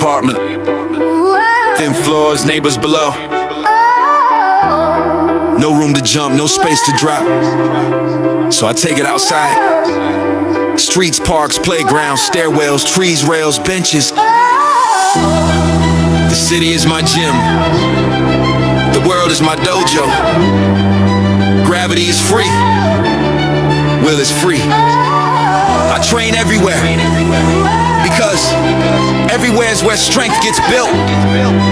apartment. Thin floors, neighbors below. No room to jump, no space to drop. So I take it outside. Streets, parks, playgrounds, stairwells, trees, rails, benches. The city is my gym. The world is my dojo. Gravity is free. Will is free. I train everywhere, because everywhere is where strength gets built.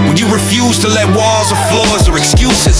When you refuse to let walls or floors or excuses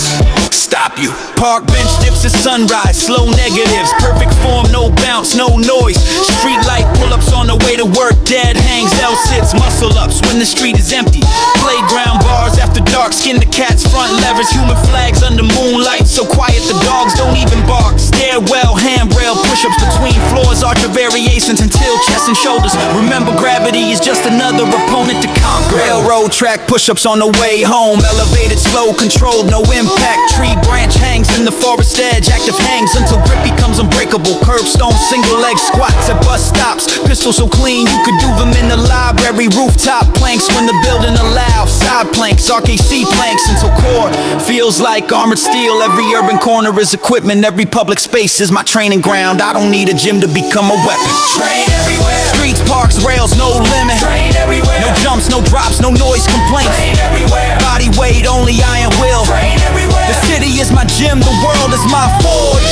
stop you. Park bench dips at sunrise, slow negatives, perfect form, no bounce, no noise. Street light pull-ups on the way to work, dead hangs, L sits, muscle ups when the street is empty. Playground bars after dark, skin the cat's front levers, human flags under moonlight, so quiet the dogs don't even bark. Stairwell, handrail, push-ups between floors, arch of variations until chest and shoulders. Remember, gravity is just another opponent to conquer. Railroad track push-ups on the way home, elevated, slow, controlled, no impact. Tree branch hangs in the forest edge, active hangs until grip becomes unbreakable. Curbstone, single leg squats at bus stops, pistols so clean you could do them in the library. Rooftop planks when the building allows, side planks, RKC planks until core feels like armored steel. Every urban corner is equipment, every public space is my training ground. I don't need a gym to become a weapon. Train everywhere. Streets, parks, rails, no limit. Train everywhere. No jumps, no drops, no noise complaints. Train everywhere. Body weight, only iron will. Train everywhere. The city is my gym, the world is my forge.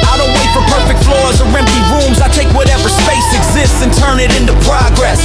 I don't wait for perfect floors or empty rooms. I take whatever space exists and turn it into progress.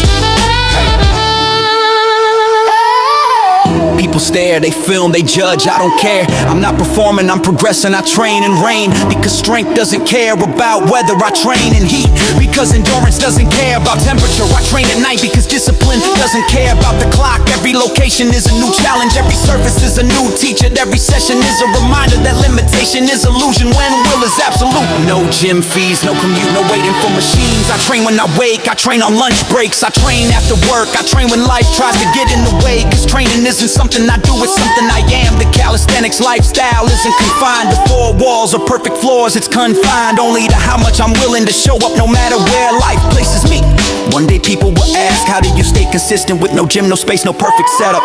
People stare, they film, they judge, I don't care. I'm not performing, I'm progressing, I train in rain. Because strength doesn't care about weather, I train in heat. Because endurance doesn't care about temperature, I train at night. Because discipline doesn't care about the clock. Every location is a new challenge, every surface is a new teacher. Every session is a reminder that limitation is illusion when will is absolute. No gym fees, no commute, no waiting for machines. I train when I wake, I train on lunch breaks. I train after work, I train when life tries to get in the way. Cause training isn't something I do, it's something I am. The calisthenics lifestyle isn't confined to four walls or perfect floors. It's confined only to how much I'm willing to show up no matter where life places me. One day people will ask, how do you stay consistent with no gym, no space, no perfect setup?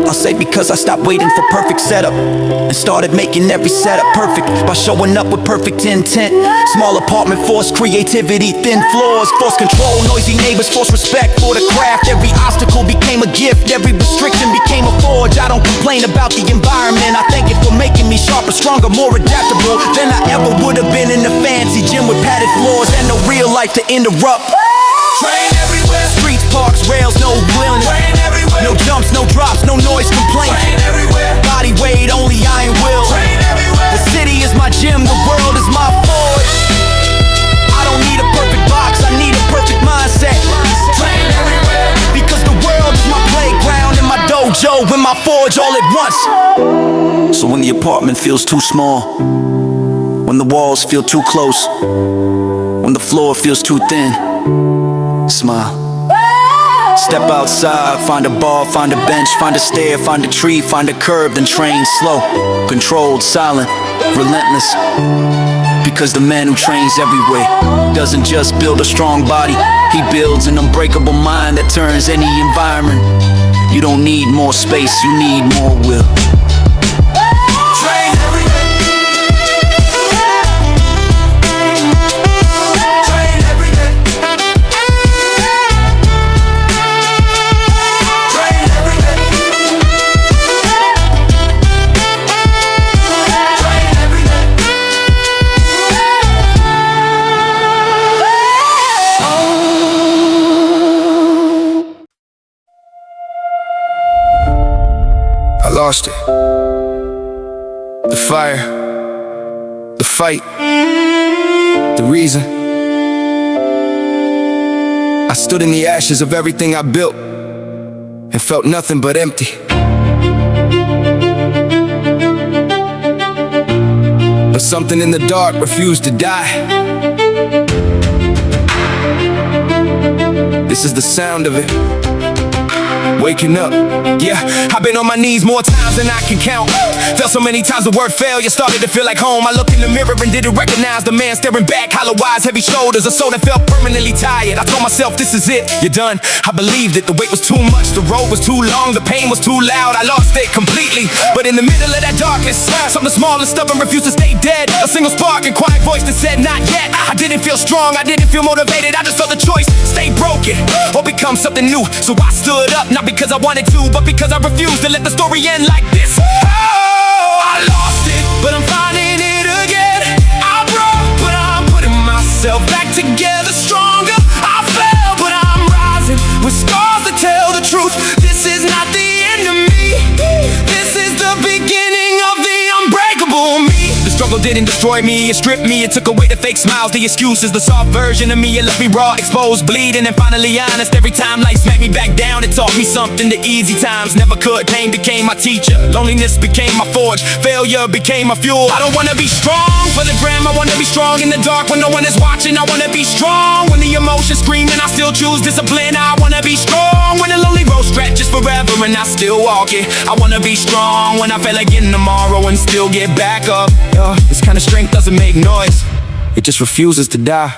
I'll say because I stopped waiting for perfect setup and started making every setup perfect by showing up with perfect intent. Small apartment, forced creativity, thin floors, forced control, noisy neighbors, forced respect for the craft. Every obstacle became a gift, every restriction became a forge. I don't complain about the environment, I thank it for making me sharper, stronger, more adaptable than I ever would have been in a fancy gym with padded floors and no real life to interrupt. Train everywhere. Streets, parks, rails, no limit. Train everywhere. No jumps, no drops, no noise complaints. Train everywhere. Body weight, only iron will. Train everywhere. The city is my gym, the world is my forge. I don't need a perfect box, I need a perfect mindset. Train everywhere. Because the world is my playground and my dojo and my forge all at once. So when the apartment feels too small, when the walls feel too close, when the floor feels too thin, smile. Step outside, find a bar, find a bench, find a stair, find a tree, find a curb, then train slow, controlled, silent, relentless. Because the man who trains everywhere doesn't just build a strong body, he builds an unbreakable mind that turns any environment. You don't need more space, you need more will. Lost it. The fire, the fight, the reason. I stood in the ashes of everything I built and felt nothing but empty. But something in the dark refused to die. This is the sound of it. Waking up, yeah, I've been on my knees more times than I can count. Felt so many times the word failure started to feel like home. I looked in the mirror and didn't recognize the man staring back. Hollow eyes, heavy shoulders, a soul that felt permanently tired. I told myself, this is it, you're done. I believed it, the weight was too much, the road was too long, the pain was too loud. I lost it completely, but in the middle of that darkness, something small and stubborn refused to stay dead. A single spark and quiet voice that said, not yet. I didn't feel strong, I didn't feel motivated, I just felt the choice, stay broken or become something new. So I stood up, not because I wanted to, but because I refused to let the story end like this. Oh, I lost it, but I'm finding it again. I broke, but I'm putting myself back together stronger. I fell, but I'm rising with scars that tell the truth. This is not the end of me, this is the beginning of the unbreakable me. The struggle didn't destroy me, it stripped me, it took away the fake smiles, the excuses, the soft version of me. It left me raw, exposed, bleeding, and finally honest. Every time life smacked me back down, it taught me something the easy times never could. Pain became my teacher, loneliness became my forge, failure became my fuel. I don't wanna be strong for the gram, I wanna be strong in the dark when no one is watching. I wanna be strong when the emotions scream and I still choose discipline. I wanna be strong when the lonely road stretches forever and I still walk it. I wanna be strong when I fail again tomorrow and still get back up. This kind of strength doesn't make noise, it just refuses to die.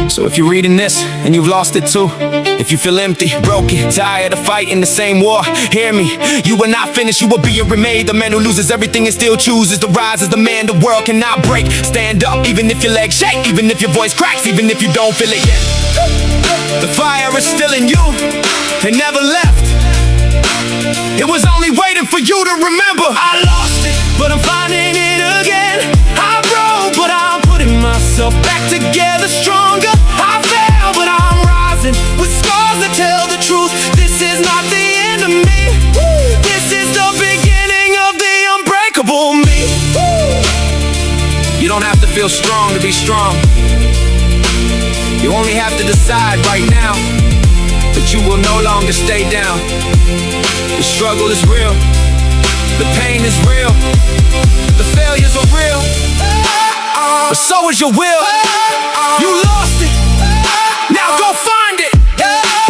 So if you're reading this and you've lost it too, if you feel empty, broken, tired of fighting the same war, hear me, you are not finished, you will be remade. The man who loses everything and still chooses to rise is the man the world cannot break. Stand up, even if your legs shake, even if your voice cracks, even if you don't feel it yet. The fire is still in you, it never left. It was only waiting for you to remember. I lost it, but I'm finding it again. I broke, but I'm putting myself back together stronger. I fell, but I'm rising with scars that tell the truth. This is not the end of me, this is the beginning of the unbreakable me. You don't have to feel strong to be strong. You only have to decide right now that you will no longer stay down. The struggle is real, the pain is real, the failures are real, but so is your will. You lost it, now go find it.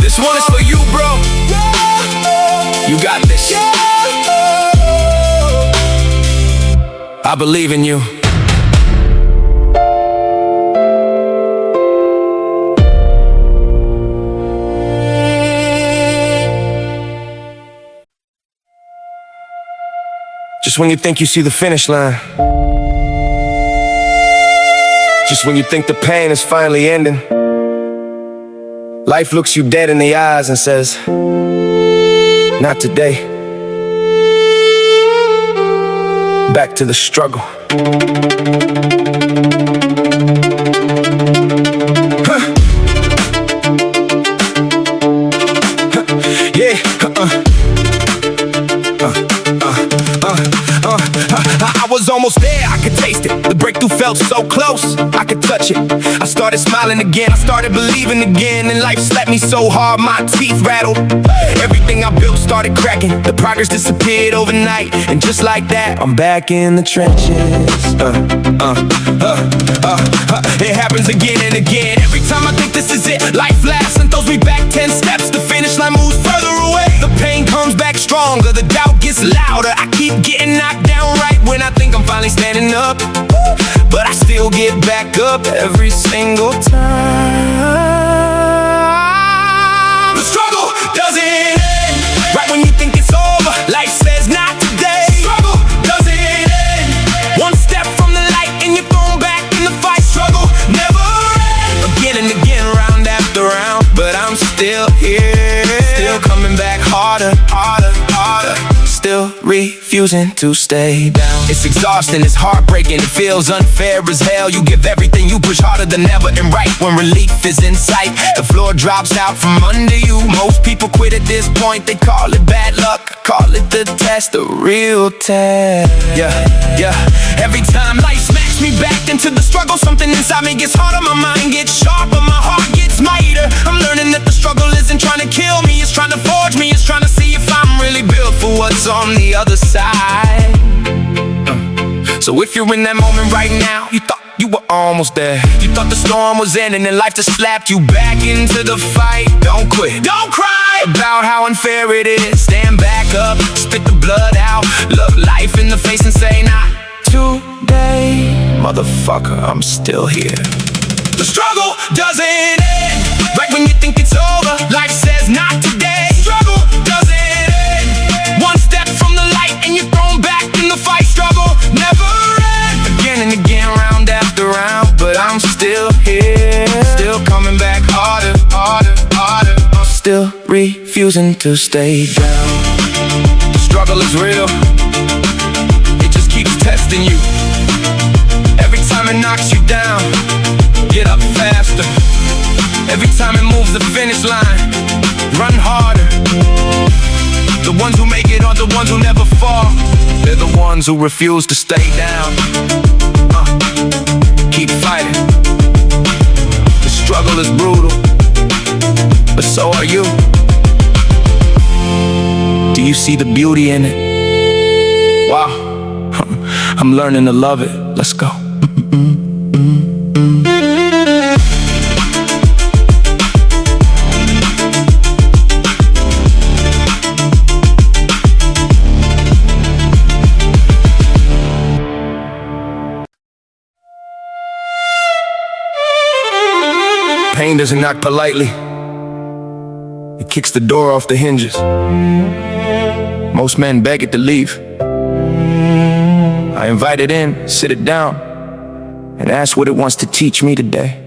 This one is for you, bro. You got this. I believe in you. Just when you think you see the finish line, just when you think the pain is finally ending, life looks you dead in the eyes and says, not today. Back to the struggle. Yeah. I was almost there, I could taste it. The breakthrough felt so close, I could touch it. I started smiling again, I started believing again. And life slapped me so hard, my teeth rattled. Everything I built started cracking, the progress disappeared overnight. And just like that, I'm back in the trenches. It happens again and again. Every time I think this is it, life laughs and throws me back 10 steps. The finish line moves further away, the pain comes back stronger, the doubt gets louder. I keep getting knocked down right when I think I'm finally standing up, but I still get back up every single time. The struggle doesn't end right when you think it's over. Life says not today. Struggle doesn't end. One step from the light and you're thrown back in the fight. Struggle never ends. Again and again, round after round, but I'm still here, still coming back harder, harder, harder. Still refusing to stay down. It's exhausting, it's heartbreaking, it feels unfair as hell. You give everything, you push harder than ever, and right when relief is in sight, the floor drops out from under you. Most people quit at this point, they call it bad luck, call it the test, the real test. Yeah. Every time life smacks me back into the struggle, something inside me gets harder, my mind gets sharper, my heart gets mightier. I'm learning that the struggle isn't trying to kill me, it's trying to forge me, it's trying to see if I'm really built for what's on the other side. So if you're in that moment right now, you thought you were almost there. You thought the storm was ending and life just slapped you back into the fight. Don't quit, don't cry about how unfair it is. Stand back up, spit the blood out, look life in the face and say, not today, motherfucker, I'm still here. The struggle doesn't end right when you think it's over. Life says not today. Struggle doesn't end. One step from the light and you're thrown back in the fight. Struggle never ends. Again and again, round after round, but I'm still here. Still coming back harder, harder, harder. Still refusing to stay down. The struggle is real. It just keeps testing you. Every time it knocks you down, get up faster. Every time it moves the finish line, run harder. The ones who make it are the ones who never fall. They're the ones who refuse to stay down. Keep fighting. The struggle is brutal, but so are you. Do you see the beauty in it? Wow, I'm learning to love it. Let's go. Pain doesn't knock politely. It kicks the door off the hinges. Most men beg it to leave. I invite it in, sit it down, and ask what it wants to teach me today.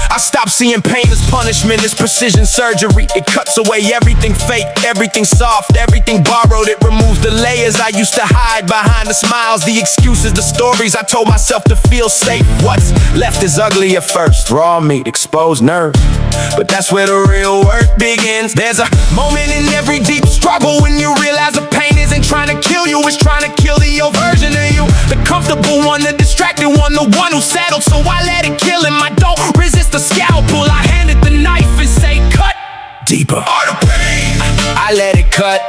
I stopped seeing pain as punishment, as precision surgery. It cuts away everything fake, everything soft, everything borrowed. It removes the layers I used to hide behind the smiles, the excuses, the stories I told myself to feel safe. What's left is ugly at first, raw meat, exposed nerves. But that's where the real work begins. There's a moment in every deep struggle when you realize the pain isn't trying to kill you, it's trying to kill the old version of you. The comfortable one, the distracted one, the one who settled. So I let it kill him, I don't resist the scalpel. I hand it the knife and say cut deeper. All the pain, I let it cut.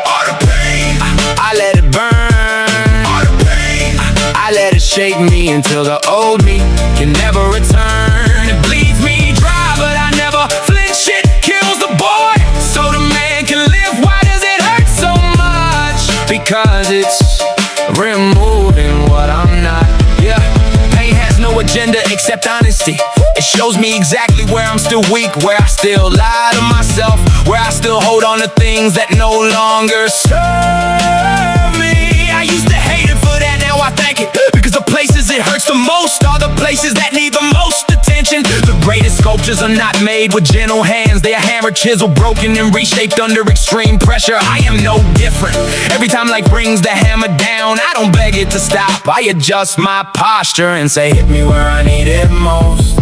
All the pain, I let it burn. All the pain, I let it shake me until the old me can never return. It bleeds me dry, but I never flinch. It kills the boy, so the man can live. Why does it hurt so much? Because it's removing what I'm not. Yeah, pain has no agenda except honesty. It shows me exactly where I'm still weak, where I still lie to myself, where I still hold on to things that no longer serve me. I used to hate it for that, now I thank it, because the places it hurts the most are the places that need the most attention. The greatest sculptures are not made with gentle hands. They are hammered, chiseled, broken, and reshaped under extreme pressure. I am no different. Every time life brings the hammer down, I don't beg it to stop. I adjust my posture and say, hit me where I need it most.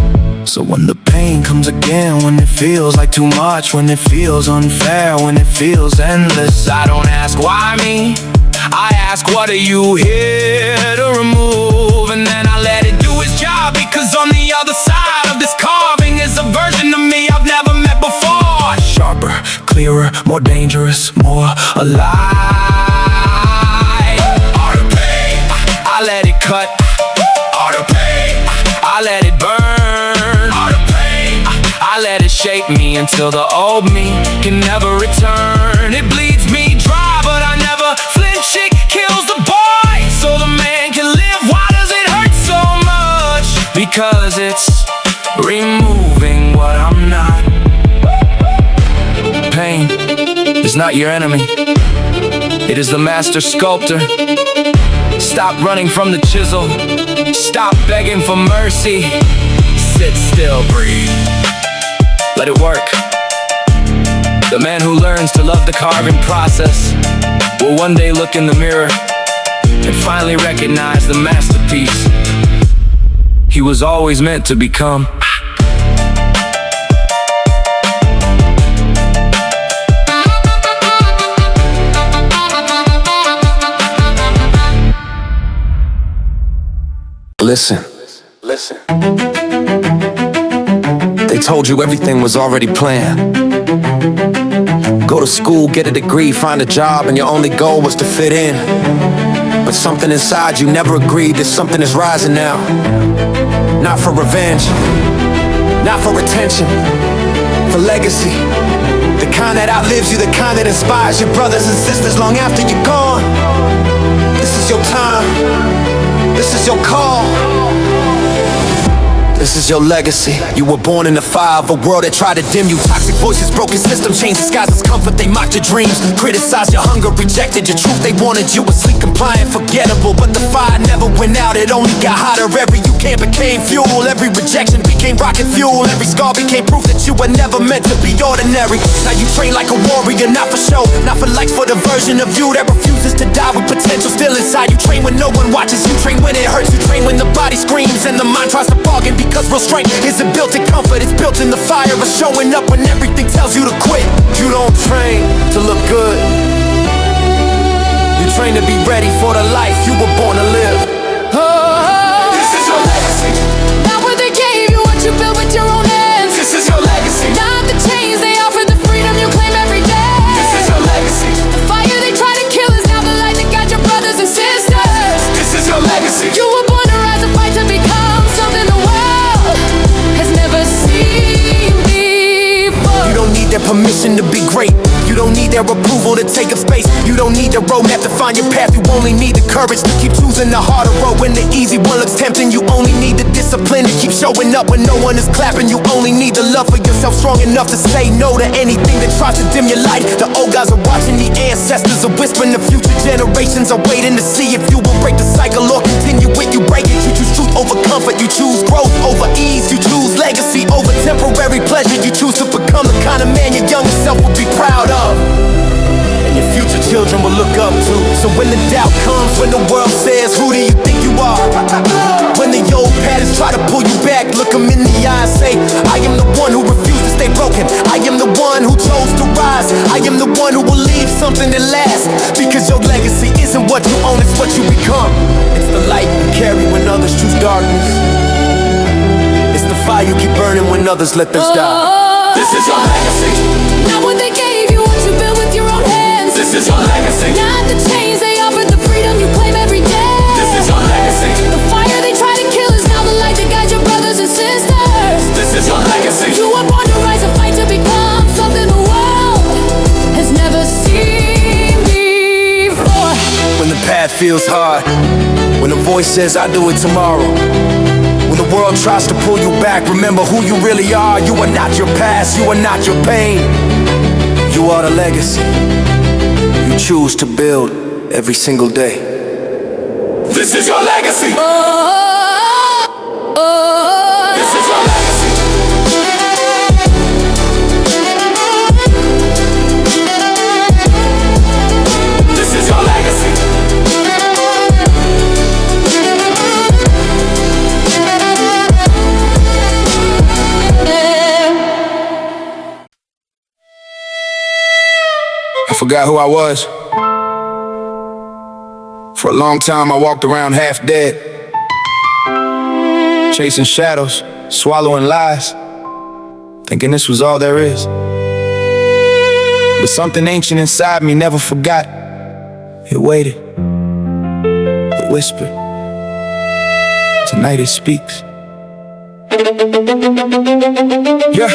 So when the pain comes again, when it feels like too much, when it feels unfair, when it feels endless, I don't ask why me, I ask what are you here to remove? And then I let it do its job, because on the other side of this carving is a version of me I've never met before. Sharper, clearer, more dangerous, more alive. All the pain, I let it cut. All the pain, I let it burn. I let it shape me until the old me can never return. It bleeds me dry, but I never flinch. It kills the boy, so the man can live. Why does it hurt so much? Because it's removing what I'm not. Pain is not your enemy. It is the master sculptor. Stop running from the chisel. Stop begging for mercy. Sit still, breathe. Let it work. The man who learns to love the carving process will one day look in the mirror and finally recognize the masterpiece he was always meant to become. Listen. They told you everything was already planned. Go to school, get a degree, find a job, and your only goal was to fit in. But something inside you never agreed that something is rising now. Not for revenge, not for attention, for legacy. The kind that outlives you, the kind that inspires your brothers and sisters long after you're gone. This is your time, this is your call. This is your legacy. You were born in the fire of a world that tried to dim you. Toxic voices, broken systems, chains disguised as comfort. They mocked your dreams, criticized your hunger, rejected your truth. They wanted you asleep, compliant, forgettable. But the fire never went out, it only got hotter. Every you can't became fuel, every rejection became rocket fuel. Every scar became proof that you were never meant to be ordinary. Now you train like a warrior, not for show, not for likes, for the version of you that refuses to die with potential still inside. You train when no one watches, you train when it hurts. You train when the body screams and the mind tries to bargain. Because real strength isn't built in comfort, it's built in the fire of showing up when everything tells you to quit. You don't train to look good, you train to be ready for the life you were born to live. This is your legacy. Not what they gave you, what you built with your own hands. This is your legacy. Not the chains they offer, the freedom you claim every day. This is your legacy. The fire they try to kill is now the light that guides your brothers and sisters. This is your legacy. You were born to rise and fight to become something the world has never seen before. You don't need their permission to be great. You don't need their approval to take up space. You don't need a roadmap to find your path. You only need the courage to keep choosing the harder road. When the easy one looks tempting, you only need the discipline to keep showing up when no one is clapping. You only need the love for yourself strong enough to say no to anything that tries to dim your light. The old guys are watching, the ancestors are whispering. The future generations are waiting to see if you will break the cycle or continue it. You break it. You choose truth over comfort. You choose growth over ease. You choose legacy over temporary pleasure. You choose to become the kind of man your younger self will be proud of, and your future children will look up to. So when the doubt comes, when the world says, who do you think you are? When the old patterns try to pull you back, look them in the eye and say, I am the one who refused to stay broken. I am the one who chose to rise. I am the one who will leave something that lasts. Because your legacy isn't what you own, it's what you become. It's the light you carry when others choose darkness. It's the fire you keep burning when others let theirs die. This is your legacy. Not what they gave you, what you built with your own hands. This is your legacy. Not the chains they offer, the freedom you claim every day. This is your legacy. The fire they try to kill is now the light that guides your brothers and sisters. This is your legacy. You were born to rise and fight to become something the world has never seen before. When the path feels hard, when the voice says I'll do it tomorrow, when the world tries to pull you back, remember who you really are. You are not your past, you are not your pain. You are the legacy you choose to build every single day. This is your legacy. This is your legacy. This is your legacy. I forgot who I was. For a long time I walked around half dead, chasing shadows, swallowing lies, thinking this was all there is. But something ancient inside me never forgot. It waited, it whispered, tonight it speaks. Yeah,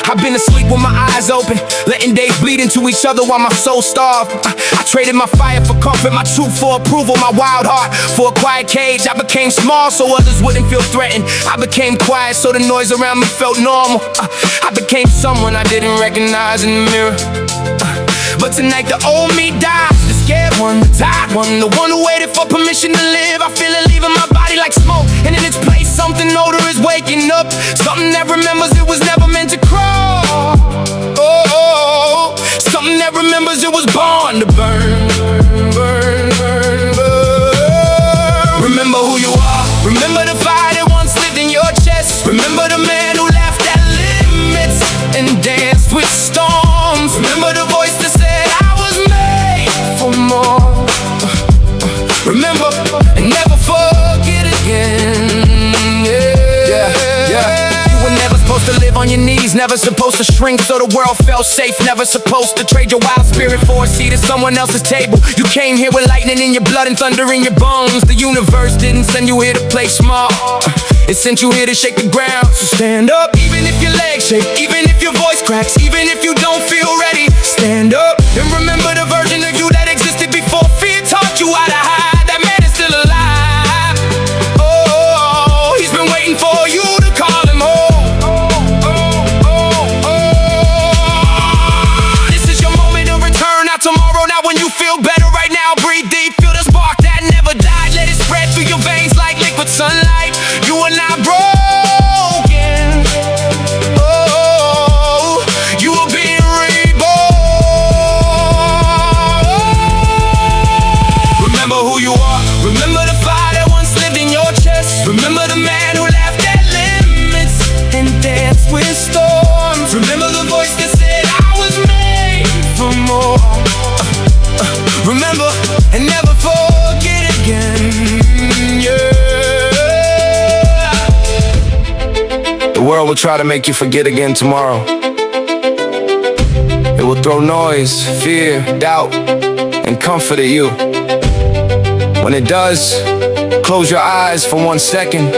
I've been asleep with my eyes open, letting days bleed into each other while my soul starved. I traded my fire for comfort, my truth for approval, my wild heart for a quiet cage. I became small so others wouldn't feel threatened. I became quiet so the noise around me felt normal. I became someone I didn't recognize in the mirror. But tonight the old me dies, the scared one, the tired one, the one who waited for permission to live. I feel it leaving my body like smoke, and in its place something older is waking up. Something that remembers it was never meant to crawl. Oh, something that remembers it was born to burn, burn, burn, burn. Remember who you are. Remember the fire that once lived in your chest. Remember the man who laughed at limits and danced with storms. Remember the voice that said I was made for more. Remember and never forget again. Yeah. You were never supposed to live never supposed to shrink so the world felt safe. Never supposed to trade your wild spirit for a seat at someone else's table. You came here with lightning in your blood and thunder in your bones. The universe didn't send you here to play small. It sent you here to shake the ground. So stand up, even if your legs shake, even if your voice cracks, even if you don't feel ready. Stand up and remember the version of you that existed before fear taught you how to hide. That man is still alive. Oh, he's been waiting for you to call him home. This is your moment of return, not tomorrow. Not when you feel better. Right now, breathe deep, feel the spark that never died. Let it spread through your veins like liquid sunlight. You are not broken. Oh, you are being reborn. Remember who you are. Remember the fire that once lived in your chest. Remember the man who laughed at limits and danced with storms. Remember the voice that said I was made for more. Remember and never forget again. Yeah. The world will try to make you forget again tomorrow. It will throw noise, fear, doubt, and comfort at you. When it does, close your eyes for 1 second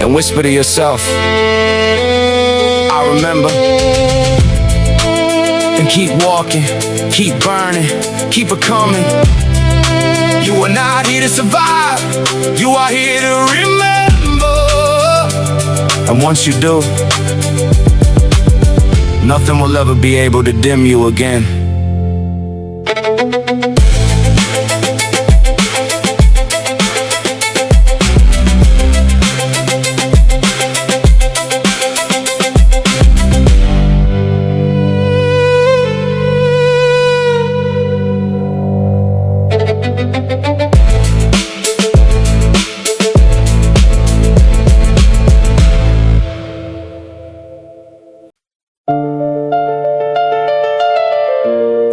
and whisper to yourself, I remember. And keep walking, keep burning, keep it coming. You are not here to survive, you are here to remember. And once you do, nothing will ever be able to dim you again.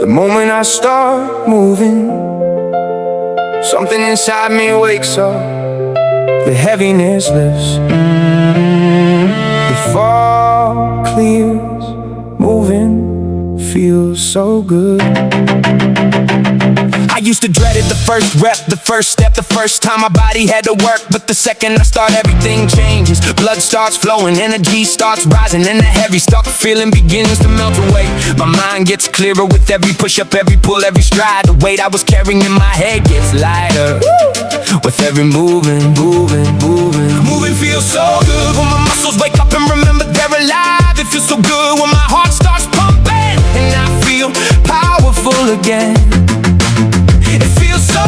The moment I start moving, something inside me wakes up. The heaviness lifts, the fog clears. Moving feels so good. I used to dread it, the first rep, the first step, the first time my body had to work. But the second I start, everything changes. Blood starts flowing, energy starts rising, and the heavy stuck feeling begins to melt away. My mind gets clearer with every push-up, every pull, every stride. The weight I was carrying in my head gets lighter. With every moving. Moving feels so good when my muscles wake up and remember they're alive. It feels so good when my heart starts pumping and I feel powerful again. It feels so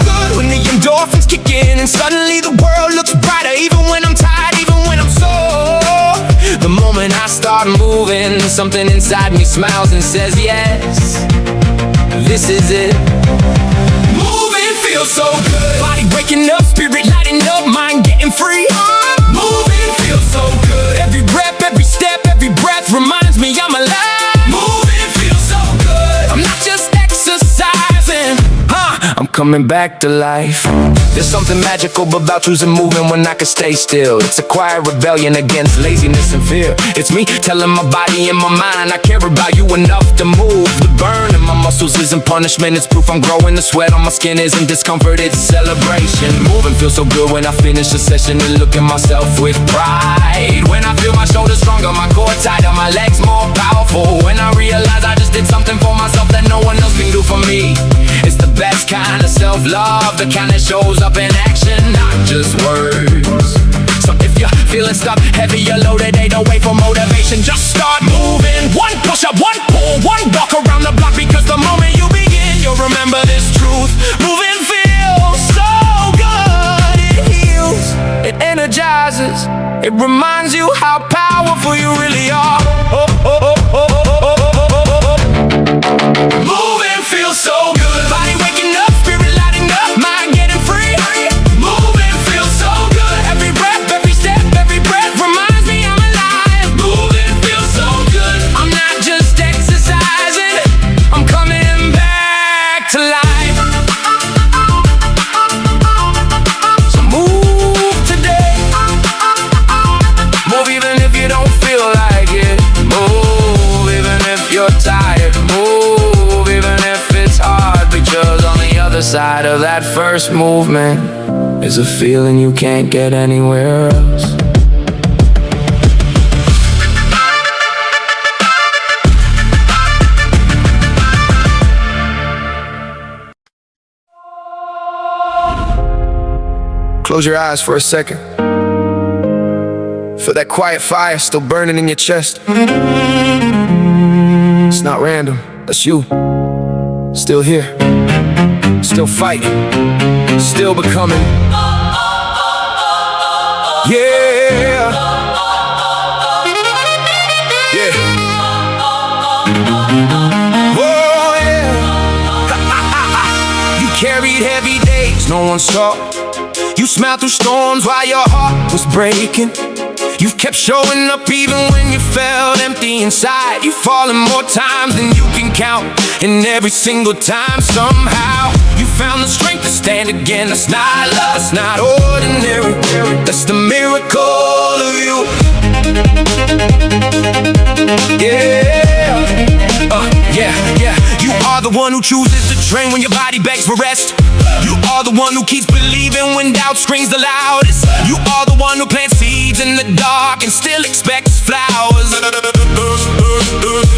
good when the endorphins kick in and suddenly the world looks brighter. Even when I'm tired, even when I'm sore. The moment I start moving, something inside me smiles and says yes, this is it. Moving feels so good. Body waking up, spirit lighting up, mind getting free. Moving feels so good. Every rep, every step, every breath reminds me I'm alive. Moving feels so good. I'm not just exercising, I'm coming back to life. There's something magical about choosing moving when I can stay still. It's a quiet rebellion against laziness and fear. It's me telling my body and my mind I care about you enough to move. The burn in my muscles isn't punishment, it's proof I'm growing. The sweat on my skin isn't discomfort, it's celebration. Moving feels so good when I finish a session and look at myself with pride. When I feel my shoulders stronger, my core tighter, my legs more powerful. When I realize I just did something for myself that no one else can do for me. It's the best kind of self-love, the kind that shows up in action, not just words. So if you're feeling stuck, heavy or loaded, ain't no wait for motivation, just start moving. One push-up, one pull, one walk around the block, because the moment you begin, you'll remember this truth. Moving feels so good, it heals, it energizes, it reminds you how powerful you really are. Moving feels so good. Body waking up, spirit lighting up, mind getting free. Moving feels so good. Every breath, every step, every breath reminds me I'm alive. Moving feels so good. I'm not just exercising, I'm coming back to life. So move today. Move even if you don't feel like you're tired, move even if it's hard, because on the other side of that first movement is a feeling you can't get anywhere else. Close your eyes for a second. Feel that quiet fire still burning in your chest. It's not random, that's you. Still here, still fighting, still becoming. Yeah. Yeah. Whoa, yeah. You carried heavy days, no one saw. You smiled through storms while your heart was breaking. You've kept showing up even when you felt empty inside. You've fallen more times than you can count, and every single time somehow you found the strength to stand again. That's not love, that's not ordinary, that's the miracle of you. Yeah. You are the one who chooses to train when your body begs for rest. You are the one who keeps believing when doubt screams the loudest. You are the one who plants seeds in the dark and still expects flowers.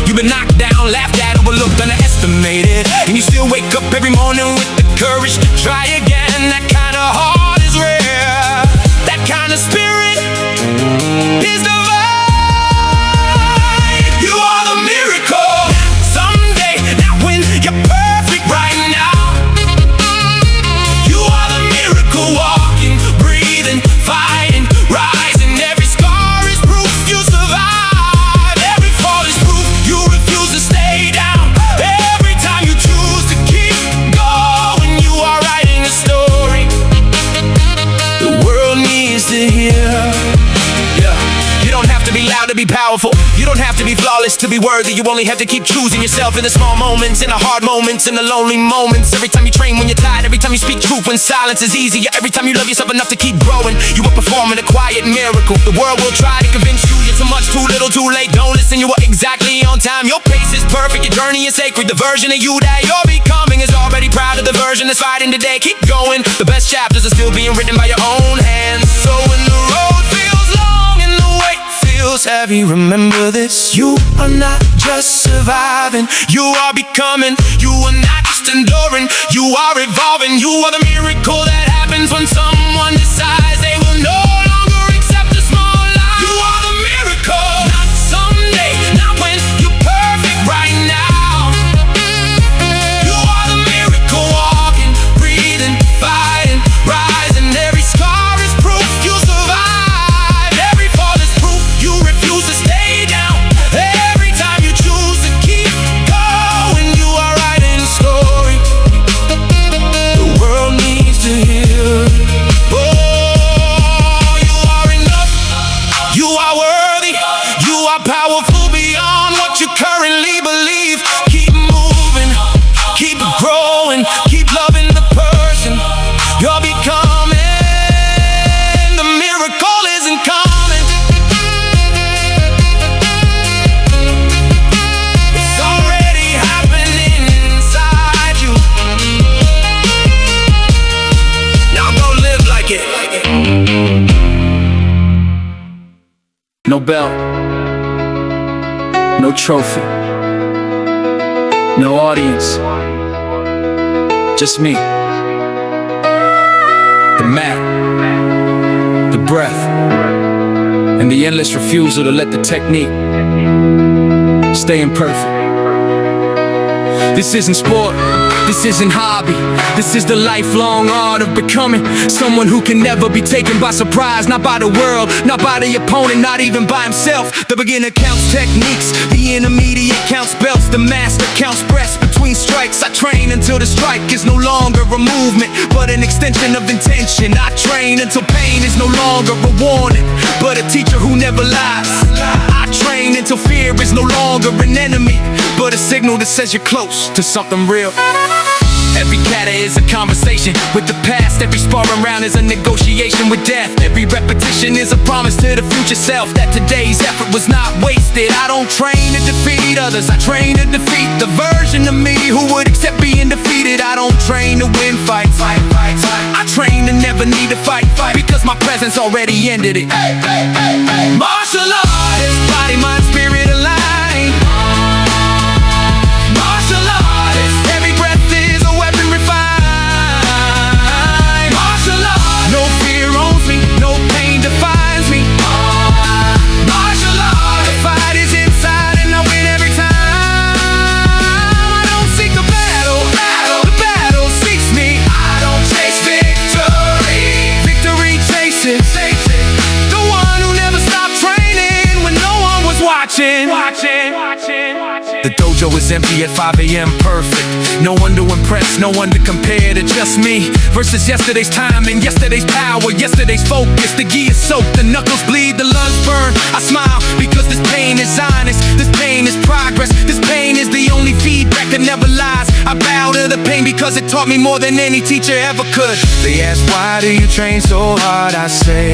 You've been knocked down, laughed at, overlooked, underestimated, and you still wake up every morning with the courage to try again. That kind of heart is rare. That kind of spirit is divine. You are the miracle. Someday, not when you're perfect right now. You are the miracle, walking, breathing, fighting, rising. Every scar is proof you survive. Every fall is proof you refuse to stay down. Every time you choose to keep going, you are writing a story the world needs to hear. Yeah. You don't have to be loud to be powerful. You don't have to be flawless to be worthy. You only have to keep choosing yourself in the small moments, in the hard moments, in the lonely moments. Every time you train when you're tired, every time you speak truth when silence is easier, every time you love yourself enough to keep growing, you are performing a quiet miracle. The world will try to convince you you're too much, too little, too late. Don't listen, you are exactly on time. Your pace is perfect, your journey is sacred. The version of you that you're becoming is already proud of the version that's fighting today. Keep going, the best chapters are still being written by your own hands. So when the road feels long and the weight feels heavy, remember this: you are not just surviving, you are becoming. You are not just enduring, you are evolving. You are the miracle that happens when someone decides they will no longer accept a small lie. You are the miracle, not someday, not when you're perfect right now. You are the miracle, walking, breathing, fighting, rising. Every scar is proof you survive. Every fall is proof you refuse to stay down. Every time you choose to keep going, you are writing a story the world needs to hear. Oh, you are enough, you are worthy, you are powerful beyond what you currently believe. Keep moving, keep growing, keep loving the person you're becoming. The miracle isn't coming, it's already happening inside you. Now go live like it. No belt, no trophy, no audience, just me, the mat, the breath, and the endless refusal to let the technique stay imperfect. This isn't sport, this isn't hobby, this is the lifelong art of becoming someone who can never be taken by surprise. Not by the world, not by the opponent, not even by himself. The beginner counts techniques, the intermediate counts belts, the master counts breaths between strikes. I train until the strike is no longer a movement, but an extension of intention. I train until pain is no longer a warning, but a teacher who never lies. I train until fear is no longer an enemy, but a signal that says you're close to something real. Every kata is a conversation with the past. Every sparring round is a negotiation with death. Every repetition is a promise to the future self that today's effort was not wasted. I don't train to defeat others, I train to defeat the version of me who would accept being defeated. I don't train to win fights, I train to never need to fight, because my presence already ended it. Martial artist, body, mind, spirit aligned. Martial artist, every breath is a weapon refined. Martial artist, no fear owns me, no pain defines me. Martial artist, the fight is inside and I win every time. I don't seek the battle, the battle seeks me. I don't chase victory, victory chases the one who never stopped training when no one was watching. The dojo is empty at 5 a.m. perfect. No one to impress, no one to compare to just me. Versus yesterday's time and yesterday's power, yesterday's focus. The gi is soaked, the knuckles bleed, the lungs burn. I smile because this pain is honest. This pain is progress. This pain is the only feedback that never lies. I bow to the pain because it taught me more than any teacher ever could. They ask, why do you train so hard? I say,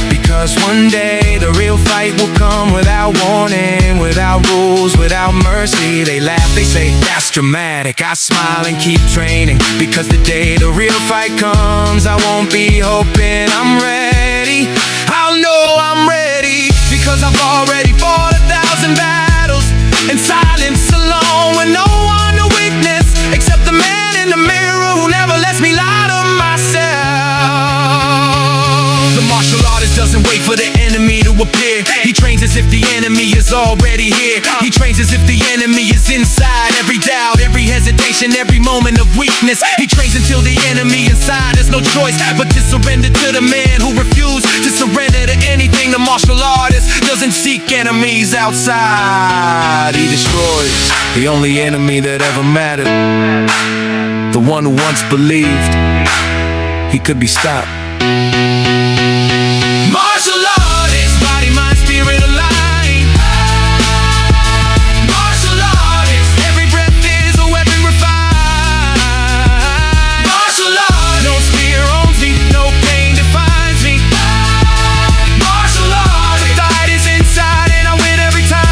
because one day the real fight will come without warning, without rules, without mercy. They laugh, they say, that's dramatic. I smile and keep training, because the day the real fight comes, I won't be hoping I'm ready. I'll know I'm ready, because I've already fought 1,000 battles in silence alone, with no one to witness except the man in the mirror who never lets me lie to myself. The martial artist doesn't wait for the enemy to appear. He trains as if the enemy is already here. He trains as if the enemy is inside. Every doubt, every hesitation, every moment of weakness. He trains until the enemy inside has no choice but to surrender to the man who refused to surrender to anything. The martial artist doesn't seek enemies outside. He destroys the only enemy that ever mattered, the one who once believed he could be stopped. Martial artist, body, mind, spirit aligned. Martial artist, every breath is a weapon refined. Martial artist, no fear owns me, no pain defines me. Martial artist, the fight is inside and I win every time.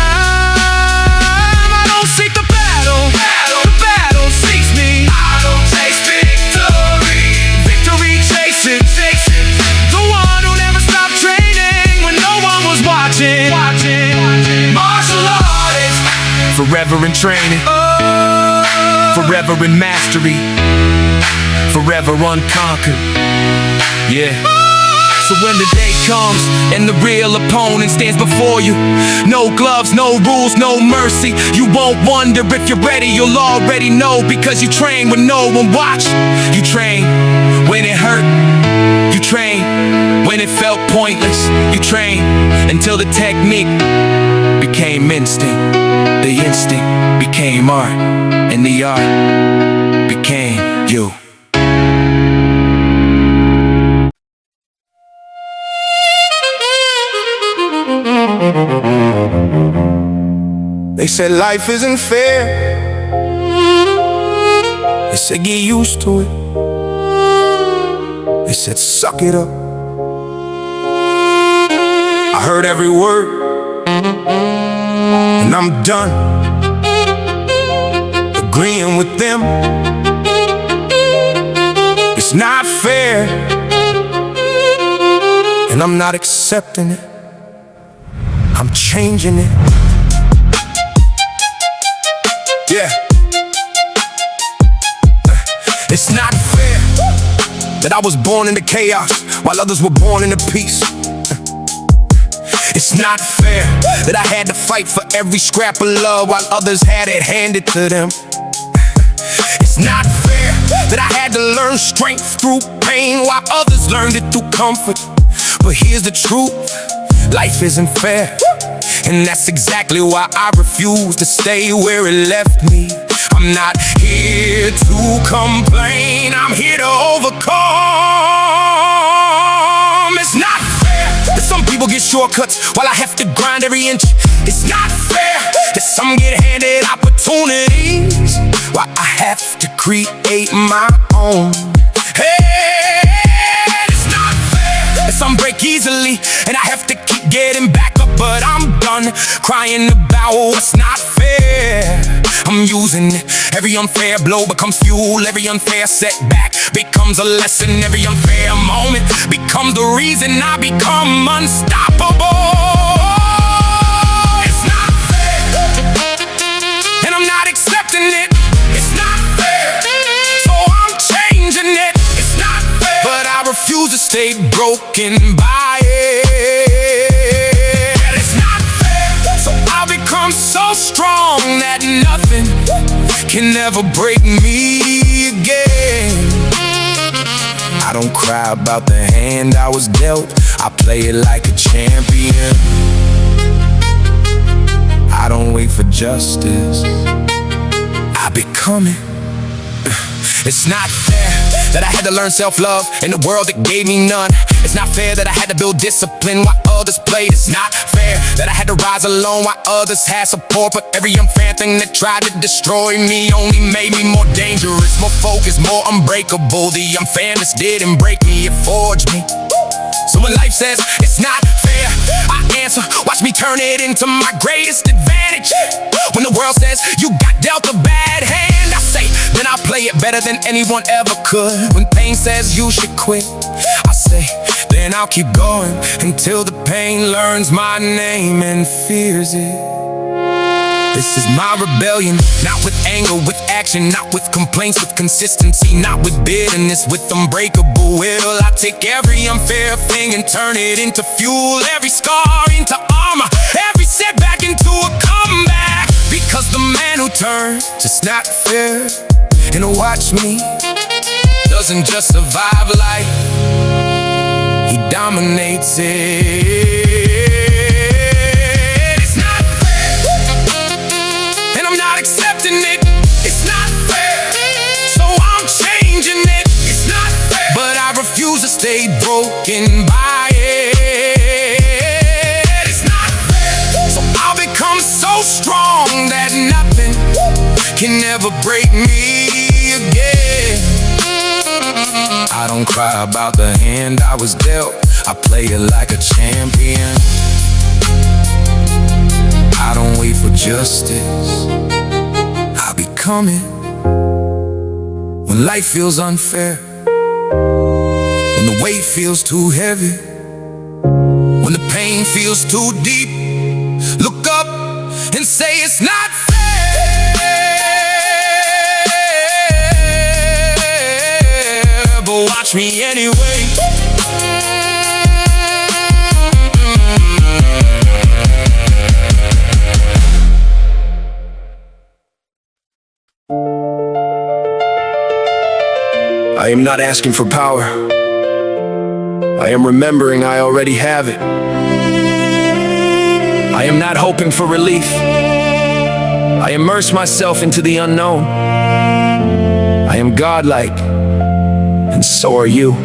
I don't seek the battle, the battle seeks me. I don't chase victory, victory chases the one who never stopped training when no one was watching. Martial artist, forever in training, forever in mastery, forever unconquered. Yeah. So when the day comes and the real opponent stands before you, no gloves, no rules, no mercy, you won't wonder if you're ready. You'll already know, because you train when no one watched. You train when it hurt. You train when it felt pointless. You train until the technique became instinct. The instinct became art, and the art became you. They said life isn't fair. They said get used to it. They said suck it up. I heard every word, and I'm done agreeing with them. It's not fair, and I'm not accepting it. I'm changing it. Yeah. It's not fair that I was born into chaos while others were born into peace. It's not fair that I had to fight for every scrap of love while others had it handed to them. It's not fair that I had to learn strength through pain while others learned it through comfort. But here's the truth, life isn't fair, and that's exactly why I refuse to stay where it left me. I'm not here to complain, I'm here to overcome. It's not fair that some people get shortcuts while I have to grind every inch. It's not fair that some get handed opportunities while I have to create my own. Hey, it's not fair. Some break easily, and I have to keep getting back up. But I'm done crying about what's not fair. I'm using it. Every unfair blow becomes fuel. Every unfair setback becomes a lesson. Every unfair moment becomes the reason I become unstoppable. It's not fair, and I'm not accepting it. It's not fair, so I'm changing it. It's not fair, but I refuse to stay broken by it. It's not fair, so I become so strong that nothing can ever break me again. I don't cry about the hand I was dealt. I play it like a champion. I don't wait for justice, I become it. It's not fair that I had to learn self-love in a world that gave me none. It's not fair that I had to build discipline while others played. It's not fair that I had to rise alone while others had support. But every unfair thing that tried to destroy me only made me more dangerous, more focused, more unbreakable. The unfairness didn't break me, it forged me. So when life says it's not fair, I answer, watch me turn it into my greatest advantage. When the world says you got dealt a bad hand, I say, then I'll play it better than anyone ever could. When pain says you should quit, I say, then I'll keep going until the pain learns my name and fears it. This is my rebellion, not with anger, with action, not with complaints, with consistency, not with bitterness, with unbreakable will. I take every unfair thing and turn it into fuel, every scar into armor, every setback into a comeback. Because the man who turns it's not fair and watch me doesn't just survive life, he dominates it. Accepting it, it's not fair, so I'm changing it. It's not fair, but I refuse to stay broken by it. It's not fair, so I'll become so strong that nothing can ever break me again. I don't cry about the hand I was dealt, I play it like a champion. I don't wait for justice, I become it. When life feels unfair, when the weight feels too heavy, when the pain feels too deep, look up and say it's not fair. But watch me anyway. I am not asking for power, I am remembering I already have it. I am not hoping for relief, I immerse myself into the unknown. I am godlike, and so are you.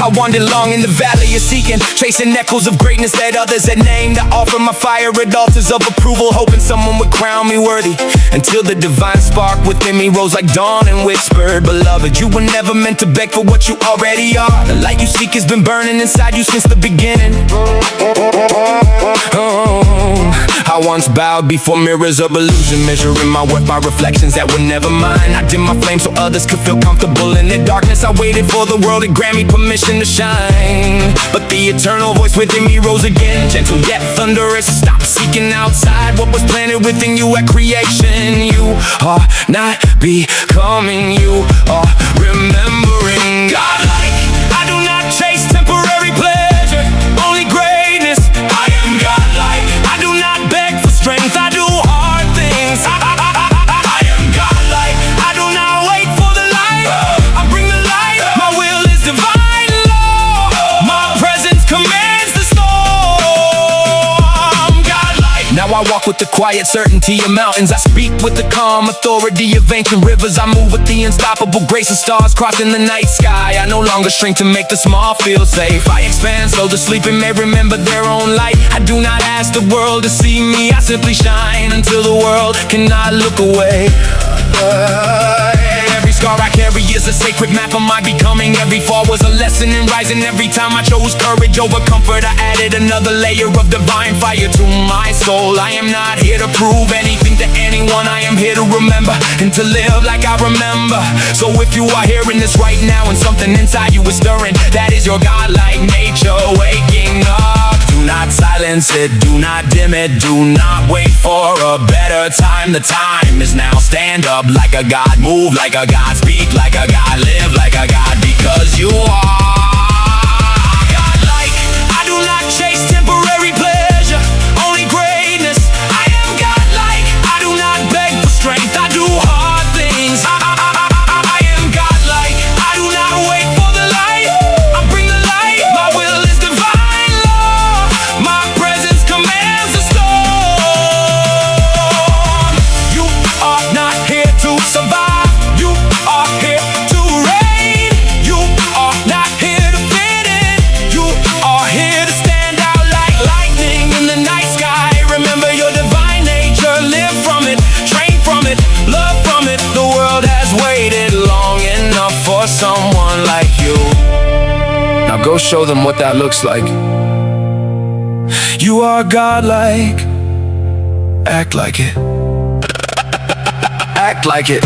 I wandered long in the valley of seeking, tracing echoes of greatness that others had named. I offer my fire at altars of approval, hoping someone would crown me worthy. Until the divine spark within me rose like dawn and whispered, beloved, you were never meant to beg for what you already are. The light you seek has been burning inside you since the beginning. I once bowed before mirrors of illusion, measuring my worth by reflections that were never mine. I dimmed my flame so others could feel comfortable in the darkness. I waited for the world to grant me permission to shine, but the eternal voice within me rose again, gentle yet thunderous. Stop seeking outside what was planted within you at creation. You are not becoming, you are remembering. Godlike, I do not chase temporary pleasure, only greatness. I am godlike, I do not beg for strength, I do hard things. I am godlike, I do not wait for the light, I bring the light. My will is divine law, my presence commands the storm. I'm godlike, now I walk with the quiet certainty of mountains. I speak with the calm authority of ancient rivers. I move with the unstoppable grace of stars crossing the night sky. I no longer shrink to make the small feel safe. I expand so the sleeping may remember their own light. I do not ask the world to see me, I simply shine until the world cannot look away. Every scar I carry is a sacred map of my becoming. Every fall was a lesson in rising. Every time I chose courage over comfort, I added another layer of divine fire to my soul. I am not here to prove anything to anyone. I am here to remember and to live like I remember. So if you are hearing this right now and something inside you is stirring, that is your godlike nature waking up. Do not silence it, do not dim it, do not wait for a better time. The time is now. Stand up like a god, move like a god, speak like a god, live like a god, because you are godlike. I do not chase temporary pleasure, only greatness. I am godlike. I do not beg for strength, I do hard things. I am godlike. I do not wait for the light, I bring the light. My will is divine law, my presence commands the storm. You are not here to survive, you are here to reign. You are not here to fit in, you are here to stand out like lightning in the night sky. Remember your divine nature, live from it, train from it, love from it. The world has waited long enough for someone like you. Now go show them what that looks like. You are godlike. Act like it. Act like it.